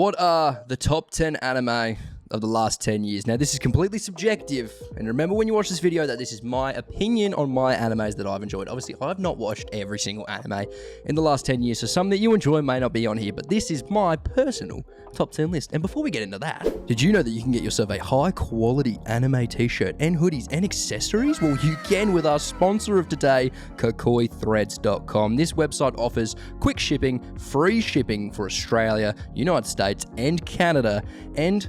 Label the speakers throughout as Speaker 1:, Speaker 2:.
Speaker 1: What are the top 10 anime of the last 10 years? Now, this is completely subjective, and remember when you watch this video that this is my opinion on my animes that I've enjoyed. Obviously, I've not watched every single anime in the last 10 years, so some that you enjoy may not be on here, but this is my personal top 10 list. And before we get into that, did you know that you can get yourself a high-quality anime t-shirt and hoodies and accessories? Well, you can with our sponsor of today, KokoiThreads.com. This website offers quick shipping, free shipping for Australia, United States, and Canada, and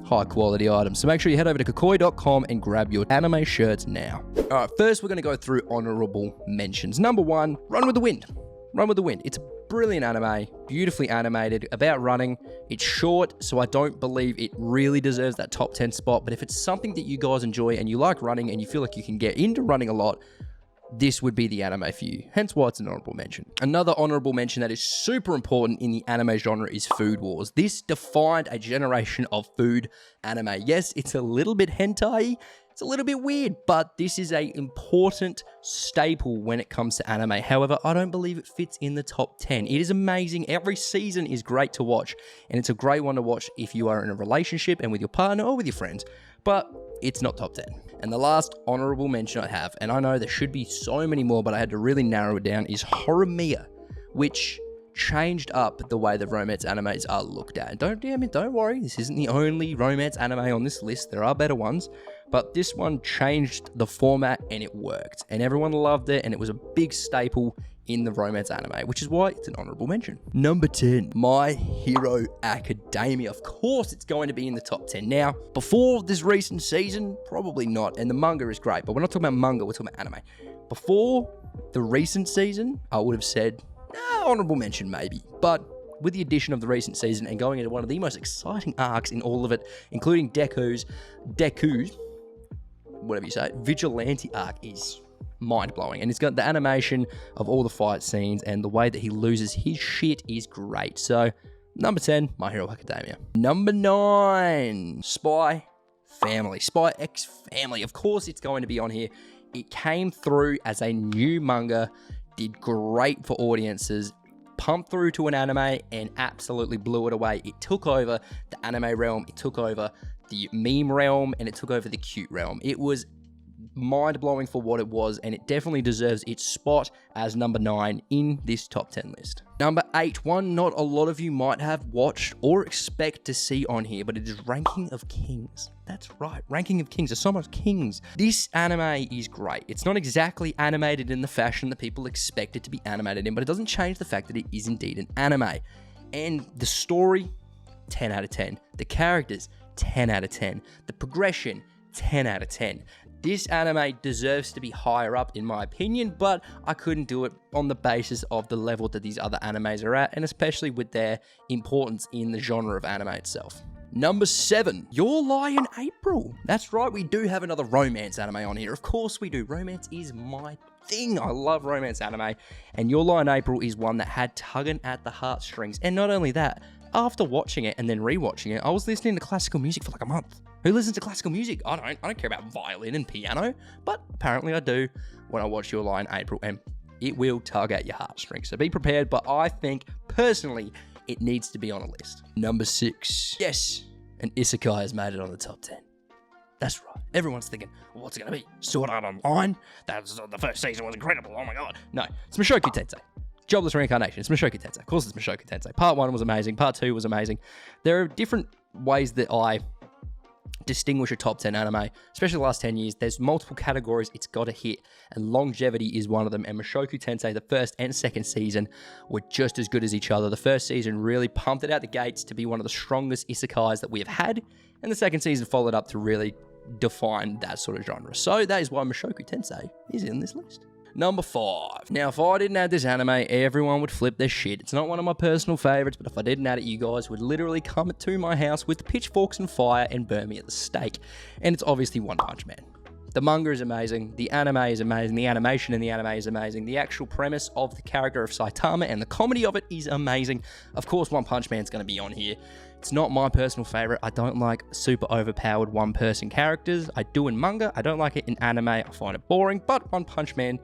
Speaker 1: high quality items. So make sure you head over to kokoi.com and grab your anime shirts now. All right, first we're going to go through honorable mentions. Number 1, Run with the Wind. Run with the Wind. It's a brilliant anime, beautifully animated, about running. It's short, so I don't believe it really deserves that top 10 spot. But if it's something that you guys enjoy and you like running and you feel like you can get into running a lot, this would be the anime for you, hence why it's an honorable mention. Another honorable mention that is super important in the anime genre is Food Wars. This defined a generation of food anime. Yes, it's a little bit hentai, it's a little bit weird, but this is an important staple when it comes to anime. However, I don't believe it fits in the top 10. It is amazing. Every season is great to watch, and it's a great one to watch if you are in a relationship and with your partner or with your friends, but it's not top 10. And the last honorable mention I have, and I know there should be so many more, but I had to really narrow it down, is Horimiya, which changed up the way the romance animes are looked at. And don't worry, this isn't the only romance anime on this list. There are better ones, but this one changed the format and it worked. And everyone loved it, and it was a big staple in the romance anime, which is why it's an honorable mention. Number 10, My Hero Academia. Of course, it's going to be in the top 10. Now, before this recent season, probably not, and the manga is great, but we're not talking about manga, we're talking about anime. Before the recent season, I would have said, honorable mention maybe, but with the addition of the recent season and going into one of the most exciting arcs in all of it, including Deku's, whatever you say, Vigilante arc is mind-blowing, and it's got the animation of all the fight scenes and the way that he loses his shit is great. So number 10, My Hero Academia. Number 9, Spy X Family. Of course it's going to be on here. It came through as a new manga, did great for audiences, pumped through to an anime and absolutely blew it away. It took over the anime realm, it took over the meme realm, and it took over the cute realm. It was mind-blowing for what it was, and it definitely deserves its spot as number 9 in this top 10 list. Number 8, one not a lot of you might have watched or expect to see on here, but it is Ranking of Kings. That's right, Ranking of Kings. There's so much kings. This anime is great. It's not exactly animated in the fashion that people expect it to be animated in, but it doesn't change the fact that it is indeed an anime. And the story, 10 out of 10. The characters, 10 out of 10. The progression, 10 out of 10. This anime deserves to be higher up in my opinion, but I couldn't do it on the basis of the level that these other animes are at, and especially with their importance in the genre of anime itself. Number 7, Your Lie in April. That's right, we do have another romance anime on here. Of course we do. Romance is my thing. I love romance anime, and Your Lie in April is one that had tugging at the heartstrings. And not only that, after watching it and then rewatching it, I was listening to classical music for like a month. Who listens to classical music? I don't care about violin and piano, but apparently I do when I watch Your Lie in April, and it will tug at your heartstrings. So be prepared, but I think personally it needs to be on a list. Number 6, yes, an isekai has made it on the top 10. That's right. Everyone's thinking, well, what's it going to be? Sword Art Online? The first season was incredible. Oh my god. No, it's Mushoku Tensei. Jobless Reincarnation. It's Mushoku Tensei. Of course it's Mushoku Tensei. Part 1 was amazing. Part 2 was amazing. There are different ways that I distinguish a top 10 anime, especially the last 10 years. There's multiple categories it's got to hit, and longevity is one of them. And Mushoku Tensei, the first and second season, were just as good as each other. The first season really pumped it out the gates to be one of the strongest isekais that we have had, and the second season followed up to really define that sort of genre. So that is why Mushoku Tensei is in this list. Number 5. Now, if I didn't add this anime, everyone would flip their shit. It's not one of my personal favorites, but if I didn't add it, you guys would literally come to my house with pitchforks and fire and burn me at the stake. And it's obviously One Punch Man. The manga is amazing, the anime is amazing, the animation in the anime is amazing, the actual premise of the character of Saitama and the comedy of it is amazing. Of course, One Punch Man's going to be on here. It's not my personal favorite. I don't like super overpowered one-person characters. I do in manga. I don't like it in anime. I find it boring, but One Punch Man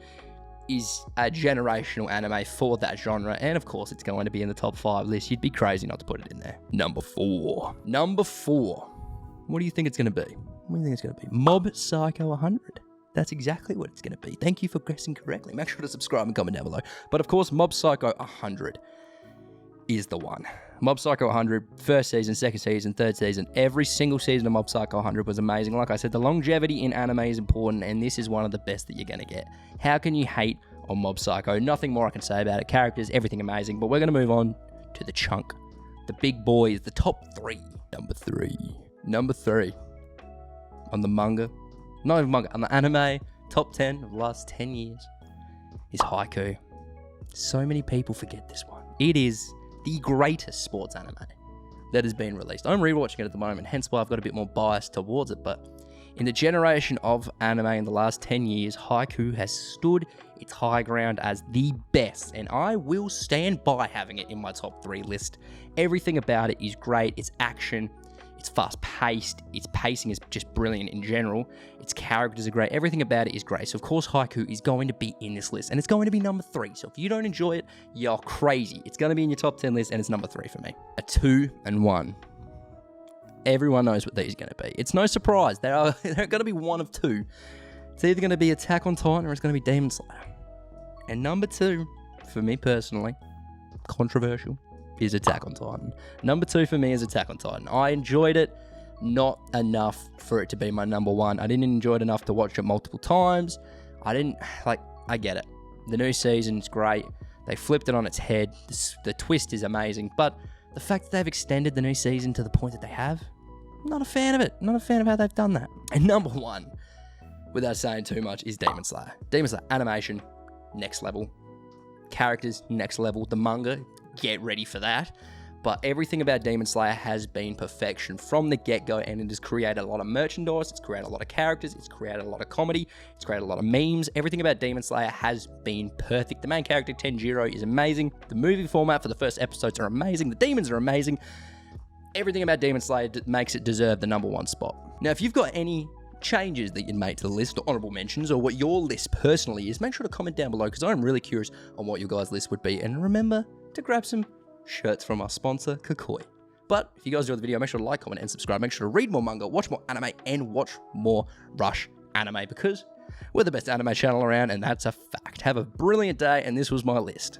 Speaker 1: is a generational anime for that genre, and of course it's going to be in the top 5 list. You'd be crazy not to put it in there. Number 4. What do you think it's going to be? What do you think it's going to be? Mob Psycho 100. That's exactly what it's going to be. Thank you for guessing correctly. Make sure to subscribe and comment down below. But of course, Mob Psycho 100 is the one. Mob Psycho 100, first season, second season, third season, every single season of Mob Psycho 100 was amazing. Like I said, the longevity in anime is important, and this is one of the best that you're going to get. How can you hate on Mob Psycho? Nothing more I can say about it. Characters, everything amazing. But we're going to move on to the chunk. The big boys, the top 3. Number 3. On the manga. Not even manga, on the anime, top 10 of the last 10 years is Haiku. So many people forget this one. It is the greatest sports anime that has been released. I'm rewatching it at the moment, hence why I've got a bit more bias towards it, but in the generation of anime in the last 10 years, Haiku has stood its high ground as the best, and I will stand by having it in my top 3 list. Everything about it is great. Its action, it's fast-paced, its pacing is just brilliant in general, its characters are great, everything about it is great. So of course Haiku is going to be in this list, and it's going to be number 3. So if you don't enjoy it, you're crazy. It's going to be in your top 10 list, and it's number 3 for me. A 2 and 1. Everyone knows what these are going to be. It's no surprise. They're going to be one of 2. It's either going to be Attack on Titan or it's going to be Demon Slayer. And number 2, for me personally, controversial, is Attack on Titan. Number 2 for me is Attack on Titan. I enjoyed it, not enough for it to be my number 1. I didn't enjoy it enough to watch it multiple times. I get it. The new season's great. They flipped it on its head. The twist is amazing. But the fact that they've extended the new season to the point that they have, I'm not a fan of it. Not a fan of how they've done that. And number 1, without saying too much, is Demon Slayer. Demon Slayer animation, next level. Characters, next level. The manga, get ready for that. But everything about Demon Slayer has been perfection from the get-go, and it has created a lot of merchandise, it's created a lot of characters, it's created a lot of comedy, it's created a lot of memes. Everything about Demon Slayer has been perfect. The main character, Tenjiro, is amazing. The movie format for the first episodes are amazing. The demons are amazing. Everything about Demon Slayer makes it deserve the number 1 spot. Now, if you've got any changes that you'd make to the list, or honorable mentions, or what your list personally is, make sure to comment down below, because I'm really curious on what your guys' list would be. And remember to grab some shirts from our sponsor, Kakoi. But if you guys enjoyed the video, make sure to like, comment, and subscribe. Make sure to read more manga, watch more anime, and watch more Rush anime, because we're the best anime channel around, and that's a fact. Have a brilliant day, and this was my list.